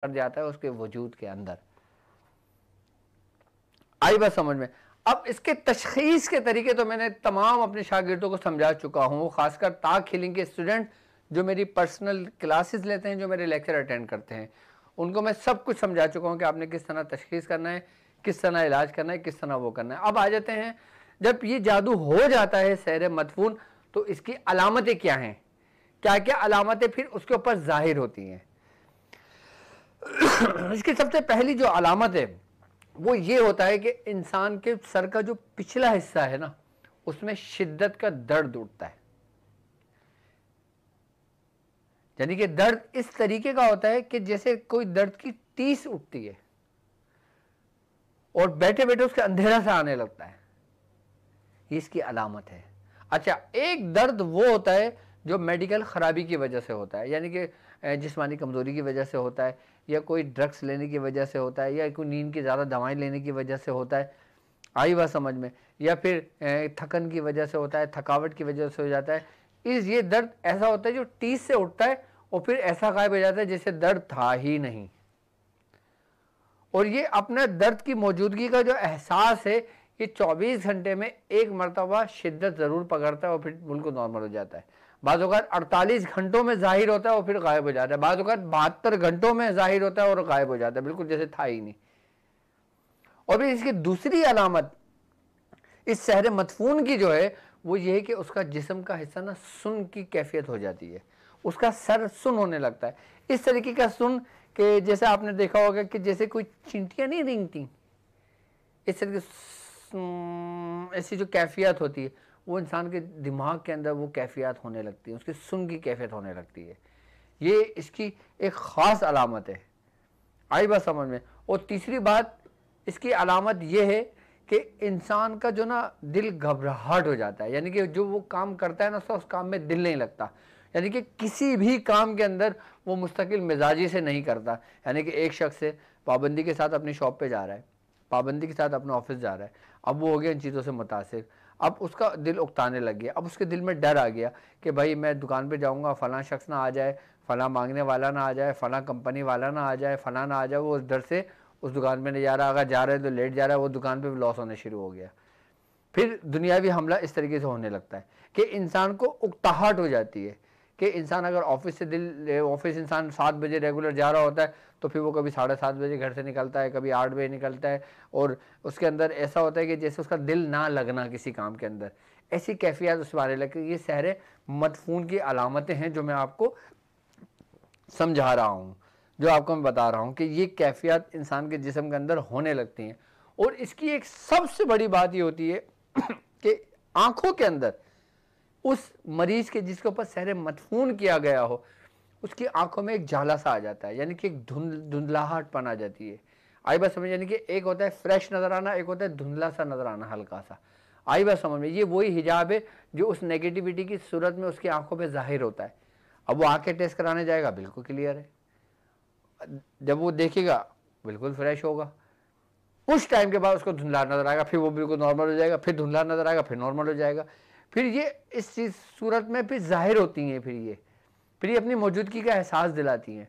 कर जाता है उसके वजूद के अंदर। आई बात समझ में। अब इसके तशखीस के तरीके तो मैंने तमाम अपने शागिर्दों को समझा चुका हूँ, खासकर ताक हीलिंग के स्टूडेंट जो मेरी पर्सनल क्लासेस लेते हैं, जो मेरे लेक्चर अटेंड करते हैं, उनको मैं सब कुछ समझा चुका हूँ कि आपने किस तरह तशखीस करना है, किस तरह इलाज करना है, किस तरह वो करना है। अब आ जाते हैं, जब ये जादू हो जाता है सहर मदफून, तो इसकी अलामतें क्या हैं, क्या क्या अलामतें फिर उसके ऊपर जाहिर होती हैं। इसकी सबसे पहली जो अलामत है वो ये होता है कि इंसान के सर का जो पिछला हिस्सा है ना, उसमें शिद्दत का दर्द उठता है। यानी कि दर्द इस तरीके का होता है कि जैसे कोई दर्द की टीस उठती है और बैठे बैठे उसके अंधेरा सा आने लगता है, ये इसकी अलामत है। अच्छा, एक दर्द वो होता है जो मेडिकल खराबी की वजह से होता है, यानी कि जिस्मानी कमज़ोरी की वजह से होता है, या कोई ड्रग्स लेने की वजह से होता है, या कोई नींद की ज़्यादा दवाएं लेने की वजह से होता है, आई बात समझ में, या फिर थकन की वजह से होता है, थकावट की वजह से हो जाता है। ये दर्द ऐसा होता है जो टीस से उठता है और फिर ऐसा गायब हो जाता है जैसे दर्द था ही नहीं। और ये अपने दर्द की मौजूदगी का जो एहसास है, ये 24 घंटे में एक मरतबा शिद्दत ज़रूर पकड़ता है और फिर बिल्कुल नॉर्मल हो जाता है। बाज़ औक़ात 48 घंटों में ज़ाहिर होता है और फिर गायब हो जाता है। बाज़ औक़ात 72 घंटों में ज़ाहिर होता है और गायब हो जाता है, बिल्कुल जैसे था ही नहीं। और फिर इसकी दूसरी अलामत इस सहर मदफून की जो है वो ये है कि उसका जिस्म का हिस्सा ना सुन की कैफियत हो जाती है, उसका सर सुन होने लगता है। इस तरीके का सुन कि जैसे आपने देखा होगा कि जैसे कोई चींटियाँ नहीं रेंगती, इस तरीके ऐसी जो कैफियत होती है वो इंसान के दिमाग के अंदर वो कैफियत होने लगती है, उसकी सुन की कैफियत होने लगती है। ये इसकी एक ख़ास अलामत है। आई बात समझ में। और तीसरी बात इसकी अलामत ये है कि इंसान का जो ना दिल घबराहट हो जाता है, यानी कि जो वो काम करता है ना उसका उस काम में दिल नहीं लगता, यानी कि किसी भी काम के अंदर वो मुस्तकिल मिजाजी से नहीं करता। यानी कि एक शख्स से पाबंदी के साथ अपनी शॉप पे जा रहा है, पाबंदी के साथ अपना ऑफिस जा रहा है, अब वो हो गया इन चीज़ों से मुतासिर, अब उसका दिल उकताने लग गया, अब उसके दिल में डर आ गया कि भाई मैं दुकान पे जाऊंगा, फ़लाँ शख्स ना आ जाए, फ़लाँ मांगने वाला ना आ जाए, फ़लाँ कंपनी वाला ना आ जाए, फ़लाँ ना आ जाए, वो उस डर से उस दुकान पे नहीं जा रहा, अगर जा रहा है तो लेट जा रहा है, वो दुकान पे भी लॉस होने शुरू हो गया। फिर दुनियावी हमला इस तरीके से होने लगता है कि इंसान को उकताहट हो जाती है कि इंसान अगर ऑफिस इंसान 7 बजे रेगुलर जा रहा होता है तो फिर वो कभी 7:30 बजे घर से निकलता है, कभी 8 बजे निकलता है, और उसके अंदर ऐसा होता है कि जैसे उसका दिल ना लगना किसी काम के अंदर, ऐसी कैफियत उसमें आने लगती है। ये सहर मदफून की अलामतें हैं जो मैं आपको समझा रहा हूँ, जो आपको मैं बता रहा हूँ कि ये कैफियत इंसान के जिस्म के अंदर होने लगती हैं। और इसकी एक सबसे बड़ी बात ये होती है कि आंखों के अंदर उस मरीज के जिसके ऊपर सहर मदफून किया गया हो, उसकी आंखों में एक जाला सा आ जाता है, यानी कि एक धुंधलाहट पन आ जाती है। आई बात समझ, यानी कि एक होता है फ्रेश नजर आना, एक होता है धुंधला सा नजर आना, हल्का सा। आई बात समझ में। ये वही हिजाब है जो उस नेगेटिविटी की सूरत में उसकी आंखों पे जाहिर होता है। अब वो आंखें टेस्ट कराने जाएगा, बिल्कुल क्लियर है, जब वो देखेगा बिल्कुल फ्रेश होगा, उस टाइम के बाद उसको धुंधला नजर आएगा, फिर वो बिल्कुल नॉर्मल हो जाएगा, फिर धुंधला नजर आएगा, फिर नॉर्मल हो जाएगा। फिर ये इस चीज सूरत में फिर जाहिर होती हैं, फिर ये अपनी मौजूदगी का एहसास दिलाती हैं।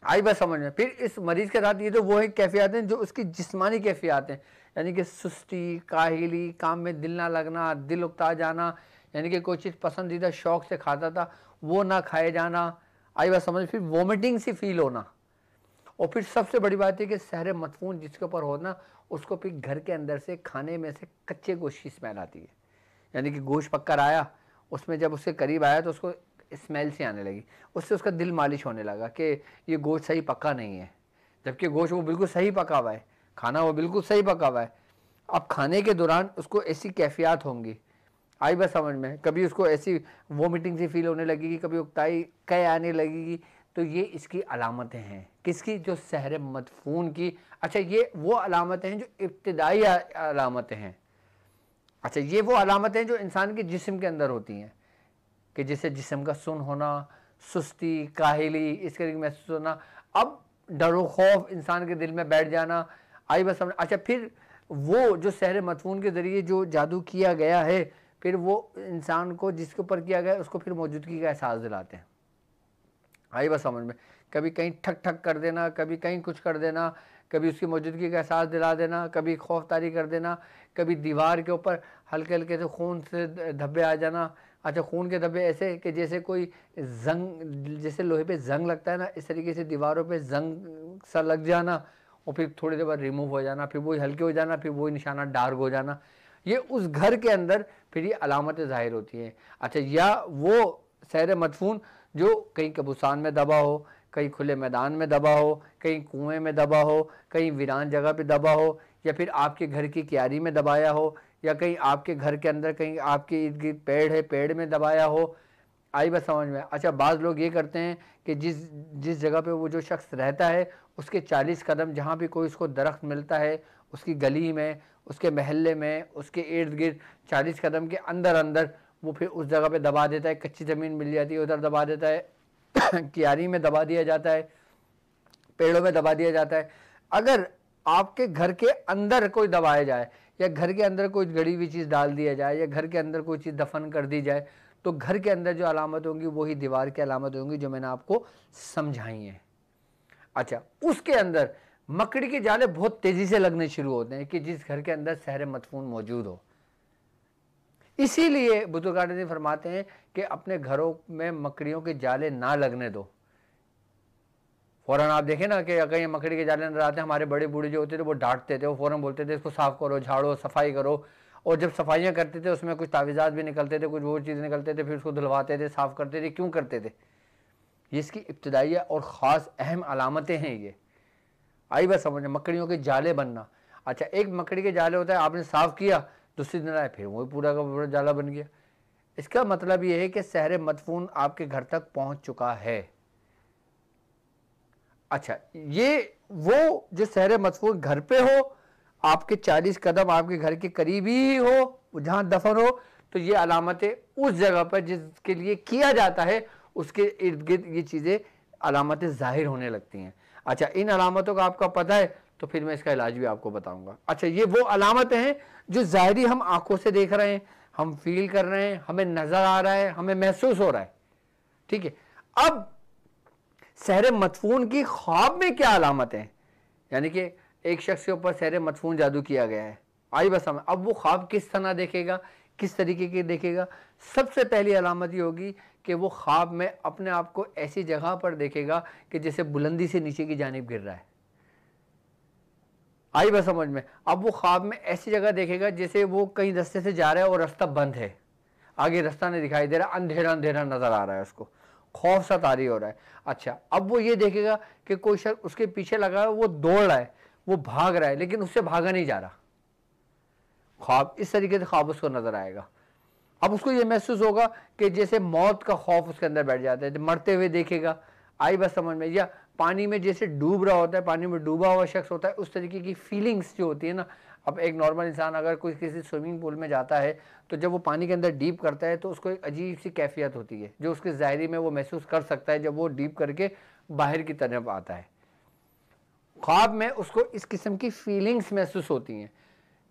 आई बात समझ में। फिर इस मरीज के साथ ये तो वो है कैफियत हैं जो उसकी जिस्मानी कैफियत हैं, यानी कि सुस्ती, काहिली, काम में दिल ना लगना, दिल उकता जाना, यानी कि कोई चीज़ पसंदीदा शौक से खाता था वो ना खाए जाना। आई बात समझ। फिर वोमिटिंग सी फील होना। और फिर सबसे बड़ी बात है कि सहर मदफून जिसके ऊपर होना, उसको फिर घर के अंदर से खाने में से कच्चे गोश्त की स्मेल आती है, यानी कि गोश्त पककर आया, उसमें जब उसके करीब आया तो उसको स्मेल सी आने लगी, उससे उसका दिल मालिश होने लगा कि ये गोश्त सही पका नहीं है, जबकि गोश्त वो बिल्कुल सही पका हुआ है, खाना वो बिल्कुल सही पका हुआ है। अब खाने के दौरान उसको ऐसी कैफियत होंगी, आई बात समझ में, कभी उसको ऐसी वोमिटिंग सी फील होने लगेगी, कभी उकताई कै आने लगेगी। तो ये इसकी अलामतें हैं, किसकी? जो सहर मदफून की। अच्छा, ये वो अलामतें हैं जो इब्तिदाई अलामतें हैं। अच्छा, ये वो अलामतें हैं जो इंसान के जिस्म के अंदर होती हैं, कि जैसे जिस्म का सुन होना, सुस्ती, काहिली, इस तरीके महसूस होना, अब डरो खौफ इंसान के दिल में बैठ जाना। आई बस समझ। अच्छा, फिर वो जो सहर मदफून के ज़रिए जो जादू किया गया है, फिर वो इंसान को जिसके ऊपर किया गया है उसको फिर मौजूदगी का एहसास दिलाते हैं। आई बस समझ में कभी कहीं ठक ठक कर देना, कभी कहीं कुछ कर देना, कभी उसकी मौजूदगी का एहसास दिला देना, कभी खौफतारी कर देना, कभी दीवार के ऊपर हल्के हल्के से खून से धब्बे आ जाना। अच्छा, खून के धब्बे ऐसे कि जैसे कोई जंग, जैसे लोहे पे जंग लगता है ना, इस तरीके से दीवारों पे जंग सा लग जाना और फिर थोड़ी देर बाद रिमूव हो जाना, फिर वही हल्के हो जाना, फिर वही निशाना डार्क हो जाना। ये उस घर के अंदर फिर ये अलामतें जाहिर होती हैं। अच्छा, या वो सहर मदफून जो कहीं कब्रिस्तान में दबा हो, कहीं खुले मैदान में दबा हो, कहीं कुएं में दबा हो, कहीं वीरान जगह पे दबा हो, या फिर आपके घर की क्यारी में दबाया हो, या कहीं आपके घर के अंदर कहीं आपके इर्द गिर्द पेड़ है, पेड़ में दबाया हो। आई बात समझ में? अच्छा, बाज़ लोग ये करते हैं कि जिस जगह पे वो जो शख्स रहता है उसके 40 कदम जहाँ भी कोई उसको दरख्त मिलता है, उसकी गली में, उसके महल्ले में, उसके इर्द गिर्द 40 कदम के अंदर अंदर वो फिर उस जगह पे दबा देता है। कच्ची ज़मीन मिल जाती है उधर दबा देता है, क्यारी में दबा दिया जाता है, पेड़ों में दबा दिया जाता है। अगर आपके घर के अंदर कोई दबाया जाए, या घर के अंदर कोई गड़ी हुई चीज़ डाल दिया जाए, या घर के अंदर कोई चीज़ दफन कर दी जाए, तो घर के अंदर जो अलामत होंगी वही दीवार की अलामत होंगी जो मैंने आपको समझाई हैं। अच्छा, उसके अंदर मकड़ी के जाले बहुत तेजी से लगने शुरू होते हैं कि जिस घर के अंदर सहर मदफून मौजूद हो। इसीलिए बुजुर्गान दीन फरमाते हैं कि अपने घरों में मकड़ियों के जाले ना लगने दो। फौरन आप देखें ना कि कहीं मकड़ी के जाले नजर आते हैं, हमारे बड़े बूढ़े जो होते थे वो डांटते थे, वो फौरन बोलते थे इसको साफ करो, झाड़ो, सफाई करो। और जब सफाइयाँ करते थे उसमें कुछ तावीज़ात भी निकलते थे, कुछ वो चीज़ निकलते थे, फिर उसको धुलवाते थे, साफ़ करते थे। क्यों करते थे? ये इसकी इब्तदाई और ख़ास अहम अलामतें हैं ये। आई बात समझ में? मकड़ियों के जाले बनना। अच्छा, एक मकड़ी के जाले होता है, आपने साफ़ किया, दूसरी दिन आए फिर वही पूरा का पूरा जाला बन गया। इसका मतलब ये है कि सहर मदफून आपके घर तक पहुँच चुका है। अच्छा, ये वो जो सहर मदफून घर पे हो, आपके 40 कदम आपके घर के करीब ही हो, जहाँ दफन हो, तो ये अलामतें उस जगह पर जिसके लिए किया जाता है उसके इर्द गिर्द ये चीज़ें अलामतें जाहिर होने लगती हैं। अच्छा, इन अलामतों का आपका पता है तो फिर मैं इसका इलाज भी आपको बताऊंगा। अच्छा, ये वो अलामतें हैं जो ज़ाहिरी हम आंखों से देख रहे हैं, हम फील कर रहे हैं, हमें नज़र आ रहा है, हमें महसूस हो रहा है। ठीक है, अब सहर मदफून की ख्वाब में क्या अलामत है? यानी कि एक शख्स के ऊपर सहर मदफून जादू किया गया है। आई बस हमें अब वो ख्वाब किस तरह देखेगा, किस तरीके के देखेगा? सबसे पहली अलामत ये होगी कि वो ख्वाब में अपने आप को ऐसी जगह पर देखेगा कि जैसे बुलंदी से नीचे की जानिब गिर रहा है। आई बस समझ में? अब वो ख्वाब में ऐसी जगह देखेगा जैसे वो कहीं रास्ते से जा रहा है और रास्ता बंद है, आगे रास्ता नहीं दिखाई दे रहा, अंधेरा अंधेरा नजर आ रहा है, उसको खौफ सा तारी हो रहा है। अच्छा, अब वो ये देखेगा कि कोई शख्स उसके पीछे लगा है, वो दौड़ रहा है, वो भाग रहा है, लेकिन उससे भागा नहीं जा रहा। ख्वाब इस तरीके से ख्वाब उसको नजर आएगा। अब उसको ये महसूस होगा कि जैसे मौत का खौफ उसके अंदर बैठ जाता है, मरते हुए देखेगा। आई बस समझ में? या पानी में जैसे डूब रहा होता है, पानी में डूबा हुआ शख्स होता है, उस तरीके की फीलिंग्स जो होती है ना। अब एक नॉर्मल इंसान अगर कोई किसी स्विमिंग पूल में जाता है तो जब वो पानी के अंदर डीप करता है तो उसको एक अजीब सी कैफियत होती है जो उसके ज़ाहिरी में वो महसूस कर सकता है जब वो डीप करके बाहर की तरफ आता है। ख्वाब में उसको इस किस्म की फीलिंग्स महसूस होती हैं।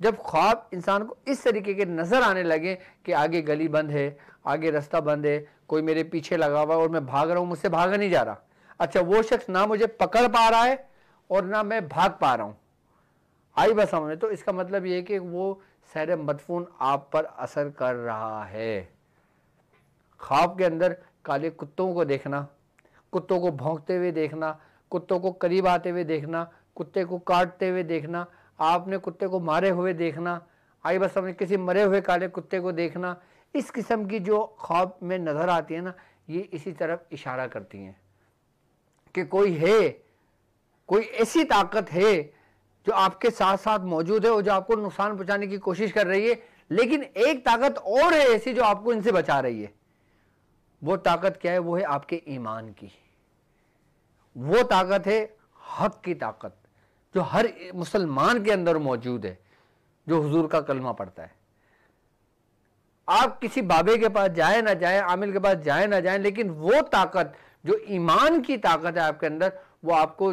जब ख्वाब इंसान को इस तरीके के नज़र आने लगे कि आगे गली बंद है, आगे रास्ता बंद है, कोई मेरे पीछे लगा हुआ है और मैं भाग रहा हूँ, मुझसे भागा नहीं जा रहा। अच्छा, वो शख्स ना मुझे पकड़ पा रहा है और ना मैं भाग पा रहा हूँ। आई बस समझ में? तो इसका मतलब ये है कि वो सहर मदफून आप पर असर कर रहा है। ख्वाब के अंदर काले कुत्तों को देखना, कुत्तों को भौंकते हुए देखना, कुत्तों को करीब आते हुए देखना, कुत्ते को काटते हुए देखना, आपने कुत्ते को मारे हुए देखना, आई बस समझ, किसी मरे हुए काले कुत्ते को देखना, इस किस्म की जो ख्वाब में नज़र आती है ना, ये इसी तरफ इशारा करती हैं कि कोई है, कोई ऐसी ताकत है जो आपके साथ साथ मौजूद है और जो आपको नुकसान पहुंचाने की कोशिश कर रही है। लेकिन एक ताकत और है ऐसी जो आपको इनसे बचा रही है। वो ताकत क्या है? वो है आपके ईमान की। वो ताकत है हक की ताकत जो हर मुसलमान के अंदर मौजूद है जो हुजूर का कलमा पढ़ता है। आप किसी बाबे के पास जाए ना जाए, आमिल के पास जाए ना जाए, लेकिन वो ताकत जो ईमान की ताकत है आपके अंदर, वो आपको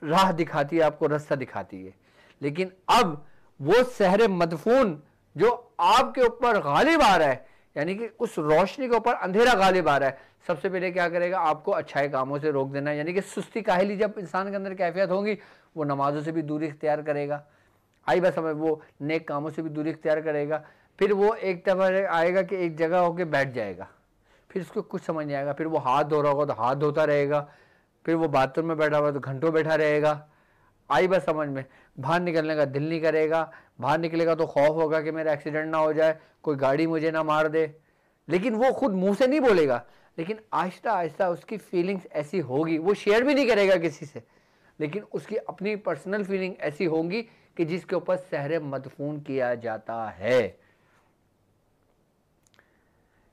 राह दिखाती है, आपको रास्ता दिखाती है। लेकिन अब वो सहर मदफून जो आपके ऊपर गालिब आ रहा है, यानी कि उस रोशनी के ऊपर अंधेरा गालिब आ रहा है, सबसे पहले क्या करेगा, आपको अच्छाई कामों से रोक देना, यानी कि सुस्ती काहली जब इंसान के अंदर कैफियत होगी, वो नमाजों से भी दूरी इख्तियार करेगा। आई बस समझ, वो नेक कामों से भी दूरी इख्तियार करेगा। फिर वो एक तरह आएगा कि एक जगह होके बैठ जाएगा, फिर उसको कुछ समझ नहीं आएगा, फिर वो हाथ धो रहा होगा तो हाथ धोता रहेगा, फिर वो बाथरूम में बैठा हुआ तो घंटों बैठा रहेगा। आई बस समझ में, बाहर निकलने का दिल नहीं करेगा, बाहर निकलेगा तो खौफ होगा कि मेरा एक्सीडेंट ना हो जाए, कोई गाड़ी मुझे ना मार दे। लेकिन वो खुद मुंह से नहीं बोलेगा, लेकिन आहिस्ता आहिस्ता उसकी फीलिंग्स ऐसी होगी, वो शेयर भी नहीं करेगा किसी से, लेकिन उसकी अपनी पर्सनल फीलिंग ऐसी होंगी कि जिसके ऊपर सहरे मदफून किया जाता है।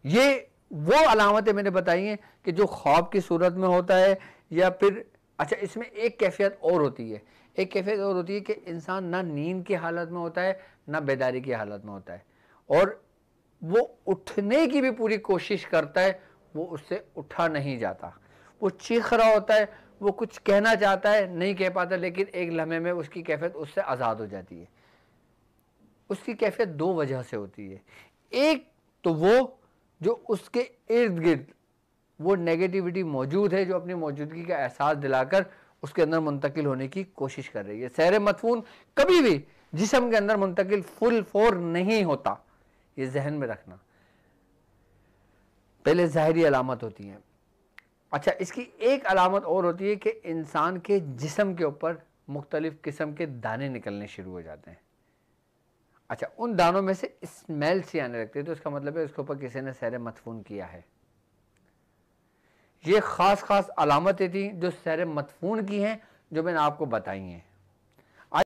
ये वो अलामतें मैंने बताई हैं कि जो ख्वाब की सूरत में होता है, या फिर अच्छा इसमें एक कैफियत और होती है, एक कैफियत और होती है कि इंसान ना नींद की हालत में होता है ना बेदारी की हालत में होता है, और वो उठने की भी पूरी कोशिश करता है, वो उससे उठा नहीं जाता, वो चीख रहा होता है, वो कुछ कहना चाहता है नहीं कह पाता, लेकिन एक लम्हे में उसकी कैफियत उससे आज़ाद हो जाती है। उसकी कैफियत दो वजह से होती है, एक तो वो जो उसके इर्द गिर्द वो नेगेटिविटी मौजूद है, जो अपनी मौजूदगी का एहसास दिलाकर उसके अंदर मुंतकिल होने की कोशिश कर रही है। सहरे मदफून कभी भी जिस्म के अंदर मुंतकिल फुल फोर नहीं होता, ये जहन में रखना। पहले ज़ाहिरी अलामत होती है। अच्छा, इसकी एक अलामत और होती है कि इंसान के जिस्म के ऊपर मुख्तलिफ किस्म के दाने निकलने शुरू हो जाते हैं। अच्छा, उन दानों में से स्मेल सी आने लगती है, तो इसका मतलब है उसके ऊपर किसी ने सहरे मदफून किया है। ये खास खास अलामतें थी जो सहरे मदफून की हैं, जो मैंने आपको बताई हैं।